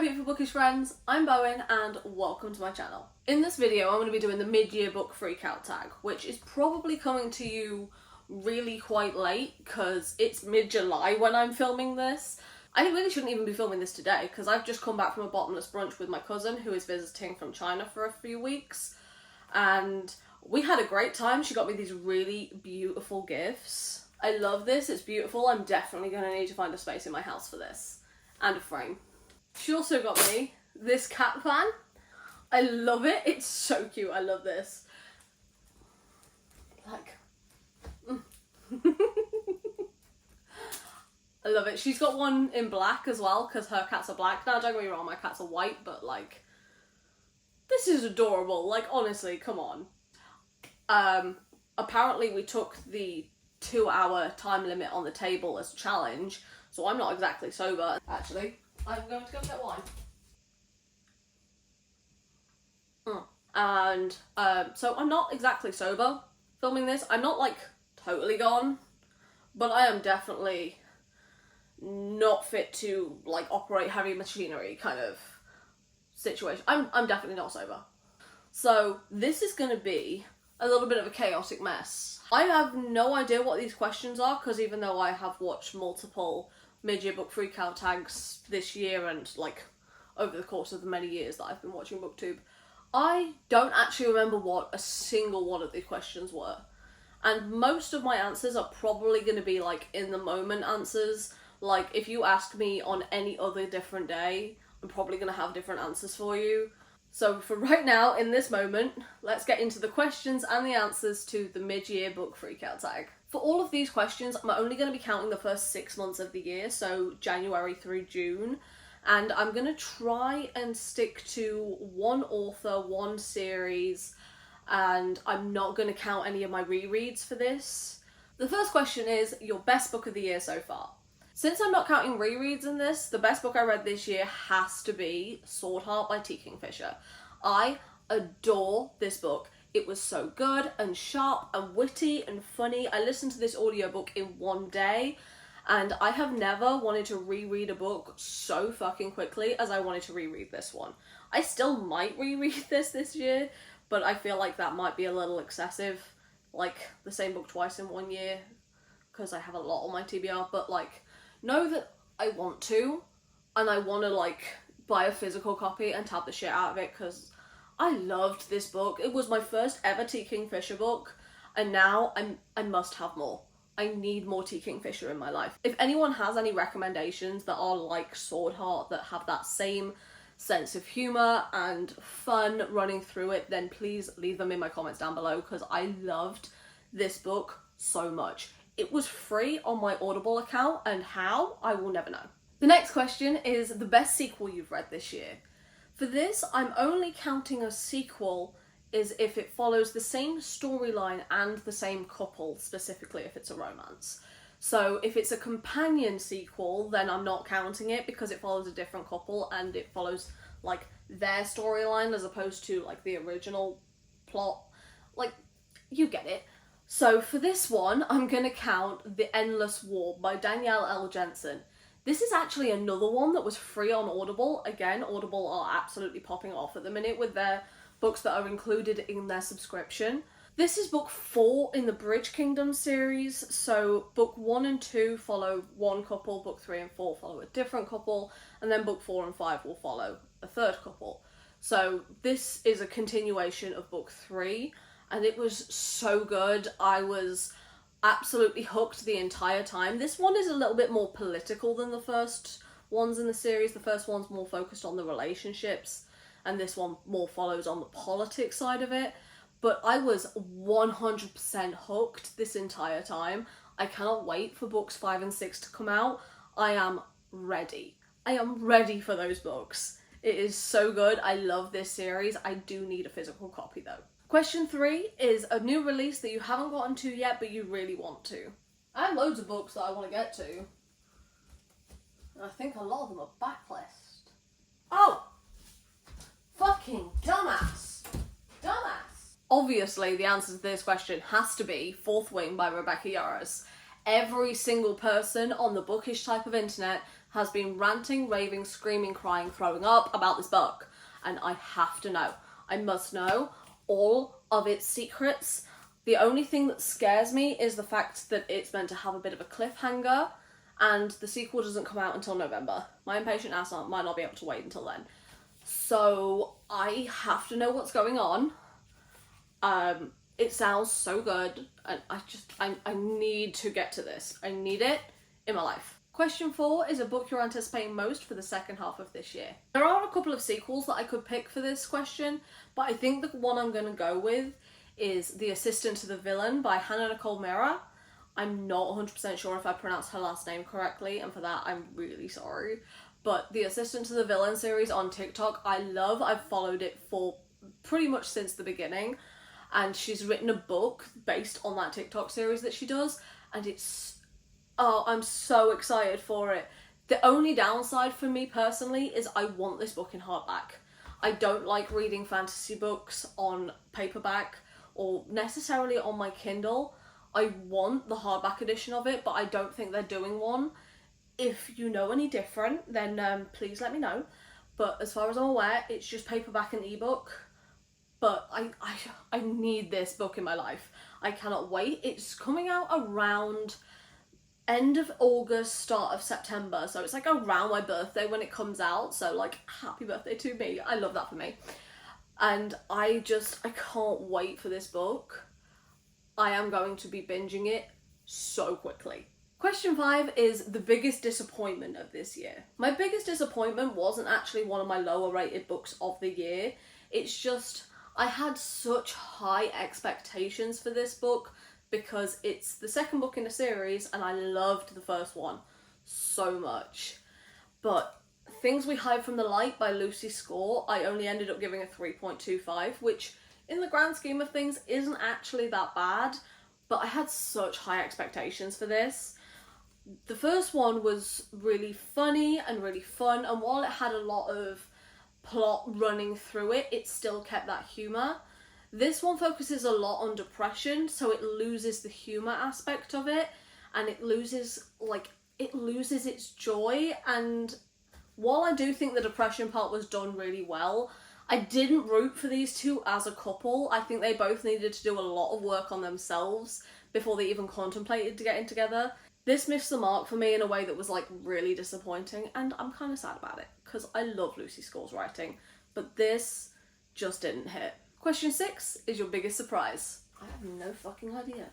my beautiful bookish friends, I'm Bowen and welcome to my channel. In this video I'm going to be doing the mid-year book freakout tag, which is probably coming to you really quite late because it's mid-July when I'm filming this. I really shouldn't even be filming this today because I've just come back from a bottomless brunch with my cousin who is visiting from China for a few weeks, and we had a great time. She got me these really beautiful gifts. I love this, it's beautiful. I'm definitely going to need to find a space in my house for this. And a frame. She also got me this cat fan. I love it. It's so cute. I love this. I love it. She's got one in black as well because her cats are black. Now, don't get me wrong, my cats are white, but like, this is adorable. Like, honestly, come on. Apparently we took the 2-hour time limit on the table as a challenge, so I'm not exactly sober. Actually, I'm going to go get wine. And so I'm not exactly sober filming this. I'm not like totally gone, but I am definitely not fit to like operate heavy machinery kind of situation. I'm definitely not sober. So this is going to be a little bit of a chaotic mess. I have no idea what these questions are because even though I have watched multiple mid-year book freakout tags this year and like over the course of the many years that I've been watching BookTube, I don't actually remember what a single one of these questions were. And most of my answers are probably going to be like in the moment answers. Like if you ask me on any other different day, I'm probably going to have different answers for you. So for right now, in this moment, let's get into the questions and the answers to the mid-year book freakout tag. For all of these questions, I'm only going to be counting the first 6 months of the year, so January through June, and I'm going to try and stick to one author, one series, and I'm not going to count any of my rereads for this. The first question is your best book of the year so far. Since I'm not counting rereads in this, the best book I read this year has to be Sword Heart by T. Kingfisher. I adore this book. It was so good and sharp and witty and funny. I listened to this audiobook in one day and I have never wanted to reread a book so fucking quickly as I wanted to reread this one. I still might reread this year, but I feel like that might be a little excessive. Like the same book twice in 1 year because I have a lot on my TBR, but like, know that I want to, and I want to like buy a physical copy and tab the shit out of it because I loved this book. It was my first ever T. Kingfisher book, and now I must have more. I need more T. Kingfisher in my life. If anyone has any recommendations that are like Sword Heart, that have that same sense of humour and fun running through it, then please leave them in my comments down below because I loved this book so much. It was free on my Audible account, and how, I will never know. The next question is the best sequel you've read this year. For this, I'm only counting a sequel is if it follows the same storyline and the same couple, specifically if it's a romance. So if it's a companion sequel, then I'm not counting it because it follows a different couple and it follows like their storyline as opposed to like the original plot. Like, you get it. So for this one, I'm going to count The Endless War by Danielle L. Jensen. This is actually another one that was free on Audible. Again, Audible are absolutely popping off at the minute with their books that are included in their subscription. This is book 4 in the Bridge Kingdom series. So book 1 and 2 follow one couple, book 3 and 4 follow a different couple, and then book 4 and 5 will follow a third couple. So this is a continuation of book 3. And it was so good. I was absolutely hooked the entire time. This one is a little bit more political than the first ones in the series. The first one's more focused on the relationships, and this one more follows on the politics side of it. But I was 100% hooked this entire time. I cannot wait for books 5 and 6 to come out. I am ready. I am ready for those books. It is so good. I love this series. I do need a physical copy though. Question 3 is a new release that you haven't gotten to yet, but you really want to. I have loads of books that I want to get to. And I think a lot of them are backlist. Oh! Fucking dumbass! Dumbass! Obviously, the answer to this question has to be Fourth Wing by Rebecca Yarros. Every single person on the bookish type of internet has been ranting, raving, screaming, crying, throwing up about this book. And I have to know. I must know all of its secrets. The only thing that scares me is the fact that it's meant to have a bit of a cliffhanger and the sequel doesn't come out until November. My impatient ass might not be able to wait until then. So I have to know what's going on. It sounds so good and I need to get to this. I need it in my life. Question 4 is a book you're anticipating most for the second half of this year. There are a couple of sequels that I could pick for this question, but I think the one I'm going to go with is The Assistant to the Villain by Hannah Nicole Mira. I'm not 100% sure if I pronounced her last name correctly, and for that I'm really sorry. But The Assistant to the Villain series on TikTok, I love. I've followed it for pretty much since the beginning, and she's written a book based on that TikTok series that she does, and I'm so excited for it. The only downside for me personally is I want this book in hardback. I don't like reading fantasy books on paperback or necessarily on my Kindle. I want the hardback edition of it, but I don't think they're doing one. If you know any different, then please let me know. But as far as I'm aware, it's just paperback and ebook. But I need this book in my life. I cannot wait. It's coming out around end of August, start of September. So it's like around my birthday when it comes out. So like, happy birthday to me. I love that for me. And I can't wait for this book. I am going to be binging it so quickly. Question 5 is the biggest disappointment of this year. My biggest disappointment wasn't actually one of my lower rated books of the year. It's just, I had such high expectations for this book because it's the second book in a series and I loved the first one so much. But Things We Hide from the Light by Lucy Score, I only ended up giving a 3.25, which in the grand scheme of things isn't actually that bad, but I had such high expectations for this. The first one was really funny and really fun, and while it had a lot of plot running through it, it still kept that humour. This one focuses a lot on depression, so it loses the humour aspect of it, and it loses its joy. And while I do think the depression part was done really well, I didn't root for these two as a couple. I think they both needed to do a lot of work on themselves before they even contemplated to getting together. This missed the mark for me in a way that was like really disappointing, and I'm kind of sad about it because I love Lucy Score's writing, but this just didn't hit. Question 6 is your biggest surprise. I have no fucking idea.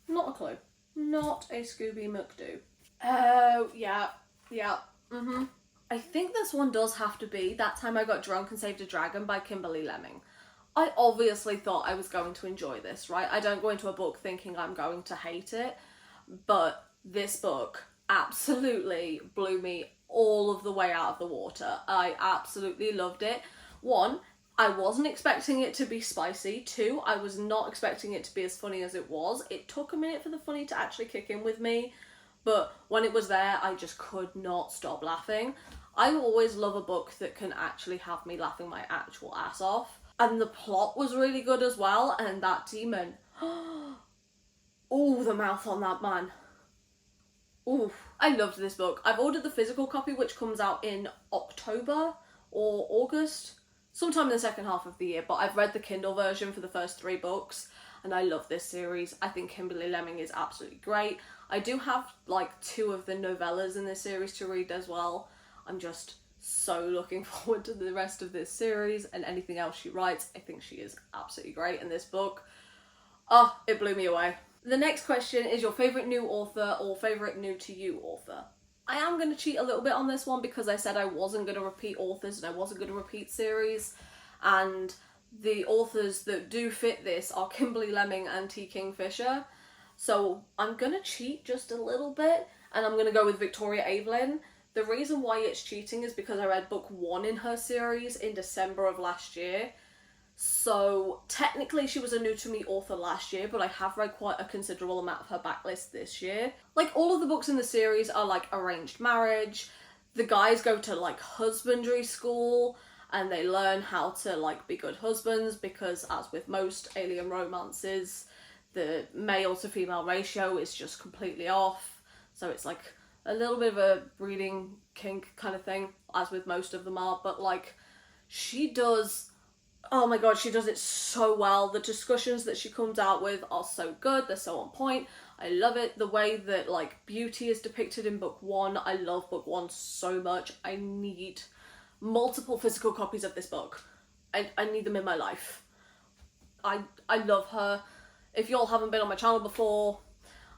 Not a clue. Not a Scooby McDoo. Oh, yeah. I think this one does have to be That Time I Got Drunk and Saved a Dragon by Kimberly Lemming. I obviously thought I was going to enjoy this, right? I don't go into a book thinking I'm going to hate it, but this book absolutely blew me all of the way out of the water. I absolutely loved it. 1, I wasn't expecting it to be spicy. 2, I was not expecting it to be as funny as it was. It took a minute for the funny to actually kick in with me, but when it was there, I just could not stop laughing. I always love a book that can actually have me laughing my actual ass off. And the plot was really good as well, and that demon. Oh, the mouth on that man. Ooh, I loved this book. I've ordered the physical copy, which comes out in October or August, sometime in the second half of the year, but I've read the Kindle version for the first 3 books, and I love this series. I think Kimberly Lemming is absolutely great. I do have like 2 of the novellas in this series to read as well. I'm just so looking forward to the rest of this series and anything else she writes. I think she is absolutely great in this book. Oh, it blew me away. The next question is your favourite new author or favourite new to you author. I am going to cheat a little bit on this one because I said I wasn't going to repeat authors and I wasn't going to repeat series, and the authors that do fit this are Kimberly Lemming and T. Kingfisher. So I'm going to cheat just a little bit and I'm going to go with Victoria Avellyn. The reason why it's cheating is because I read book 1 in her series in December of last year. So technically she was a new to me author last year, but I have read quite a considerable amount of her backlist this year. Like, all of the books in the series are like arranged marriage. The guys go to like husbandry school and they learn how to like be good husbands because, as with most alien romances, the male to female ratio is just completely off. So it's like a little bit of a breeding kink kind of thing, as with most of them are. But like, she does, oh my god, she does it so well. The discussions that she comes out with are so good. They're so on point. I love it. The way that like beauty is depicted in book one. I love book one so much. I need multiple physical copies of this book. I need them in my life. I love her. If y'all haven't been on my channel before,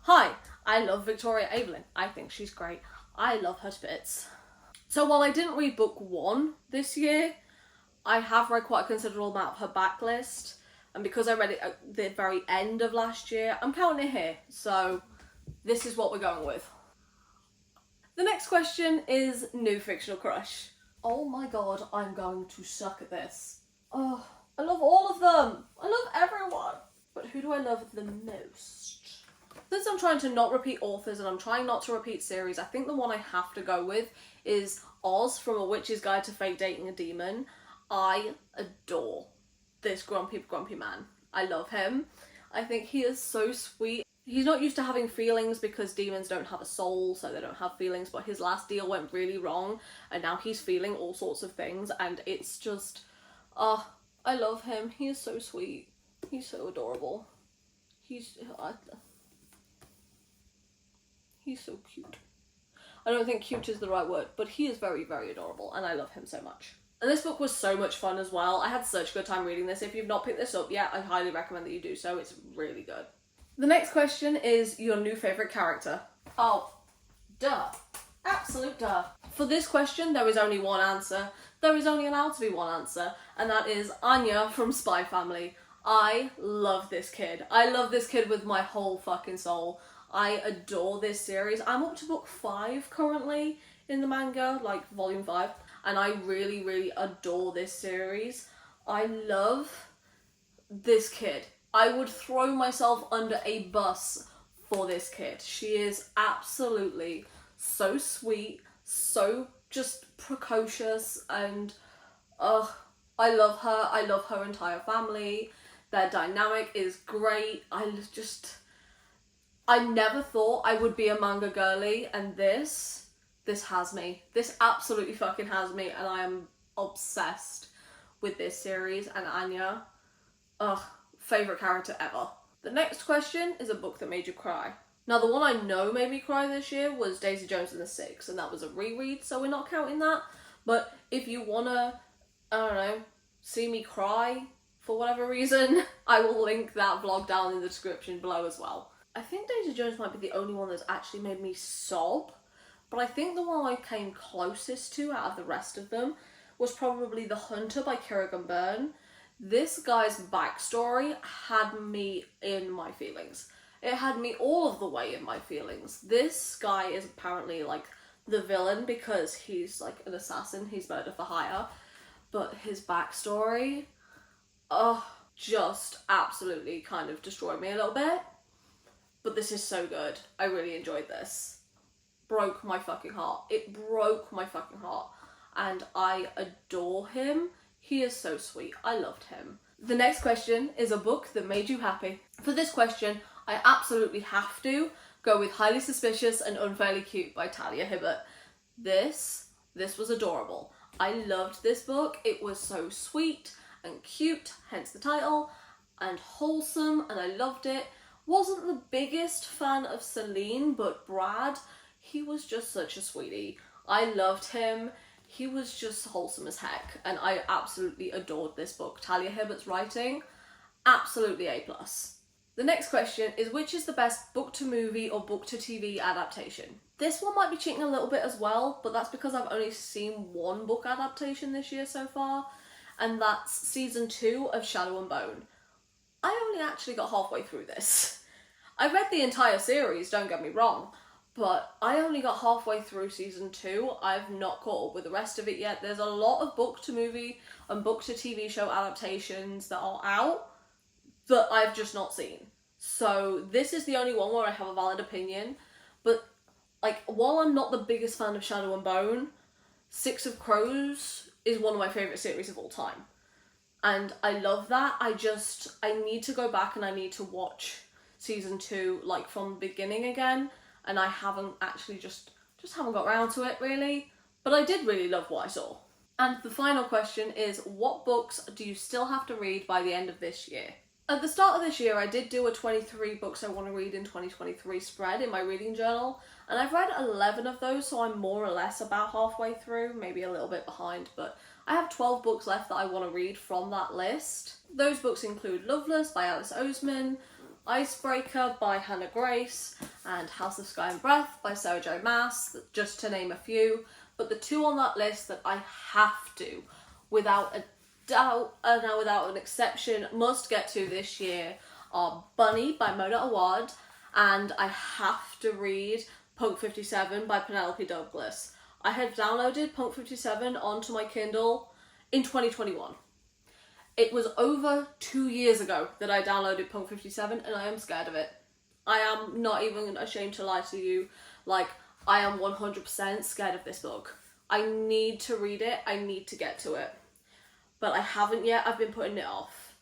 hi, I love Victoria Evelyn. I think she's great. I love her to bits. So while I didn't read book one this year, I have read quite a considerable amount of her backlist. And because I read it at the very end of last year, I'm counting it here. So this is what we're going with. The next question is new fictional crush. Oh my god, I'm going to suck at this. Oh, I love all of them. I love everyone. But who do I love the most? Since I'm trying to not repeat authors and I'm trying not to repeat series, I think the one I have to go with is Oz from A Witch's Guide to Fake Dating a Demon. I adore this grumpy man. I love him. I think he is so sweet. He's not used to having feelings because demons don't have a soul, so they don't have feelings, but his last deal went really wrong and now he's feeling all sorts of things and it's just, I love him. He is so sweet. He's so adorable. He's so cute. I don't think cute is the right word, but he is very, very adorable and I love him so much. And this book was so much fun as well. I had such a good time reading this. If you've not picked this up yet, I highly recommend that you do so. It's really good. The next question is your new favourite character. Oh, duh. Absolute duh. For this question, there is only one answer. There is only allowed to be one answer, and that is Anya from Spy Family. I love this kid. I love this kid with my whole fucking soul. I adore this series. I'm up to book 5 currently in the manga, like volume 5, and I really, really adore this series. I love this kid. I would throw myself under a bus for this kid. She is absolutely so sweet, so just precocious, and I love her. I love her entire family. Their dynamic is great. I never thought I would be a manga girly, and this has me. This absolutely fucking has me, and I am obsessed with this series and Anya. Favourite character ever. The next question is a book that made you cry. Now, the one I know made me cry this year was Daisy Jones and the Six, and that was a reread, so we're not counting that. But if you wanna, I don't know, see me cry for whatever reason, I will link that vlog down in the description below as well. I think Daisy Jones might be the only one that's actually made me sob, but I think the one I came closest to out of the rest of them was probably The Hunter by Kerrigan Byrne. This guy's backstory had me in my feelings. It had me all of the way in my feelings. This guy is apparently like the villain because he's like an assassin, he's murder for hire, but his backstory, just absolutely kind of destroyed me a little bit. But this is so good. I really enjoyed this. Broke my fucking heart. It broke my fucking heart. And I adore him. He is so sweet. I loved him. The next question is a book that made you happy. For this question, I absolutely have to go with Highly Suspicious and Unfairly Cute by Talia Hibbert. This was adorable. I loved this book. It was so sweet and cute, hence the title, and wholesome, and I loved it. Wasn't the biggest fan of Celine, but Brad, he was just such a sweetie. I loved him. He was just wholesome as heck, and I absolutely adored this book. Talia Hibbert's writing, absolutely A+. The next question is, which is the best book to movie or book to TV adaptation? This one might be cheating a little bit as well, but that's because I've only seen one book adaptation this year so far, and that's season 2 of Shadow and Bone. I only actually got halfway through this. I read the entire series, don't get me wrong, but I only got halfway through season 2. I've not caught up with the rest of it yet. There's a lot of book to movie and book to TV show adaptations that are out that I've just not seen. So this is the only one where I have a valid opinion. But like, while I'm not the biggest fan of Shadow and Bone, Six of Crows is one of my favourite series of all time. And I love that. I need to go back and I need to watch season 2 like from the beginning again, and I haven't actually just haven't got around to it really, but I did really love what I saw. And the final question is, what books do you still have to read by the end of this year? At the start of this year, I did do a 23 books I want to read in 2023 spread in my reading journal, and I've read 11 of those, so I'm more or less about halfway through, maybe a little bit behind, but I have 12 books left that I want to read from that list. Those books include Loveless by Alice Oseman, Icebreaker by Hannah Grace, and House of Sky and Breath by Sarah J Maas, just to name a few. But the 2 on that list that I have to, without a doubt, without an exception, must get to this year are Bunny by Mona Awad, and I have to read Punk 57 by Penelope Douglas. I had downloaded Punk 57 onto my Kindle in 2021. It was over 2 years ago that I downloaded Punk 57, and I am scared of it. I am not even ashamed to lie to you. Like, I am 100% scared of this book. I need to read it. I need to get to it. But I haven't yet. I've been putting it off.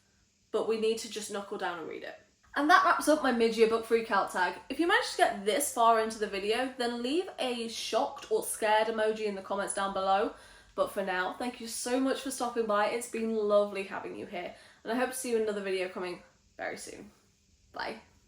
But we need to just knuckle down and read it. And that wraps up my mid-year book freak out tag. If you managed to get this far into the video, then leave a shocked or scared emoji in the comments down below. But for now, thank you so much for stopping by. It's been lovely having you here. And I hope to see you in another video coming very soon. Bye.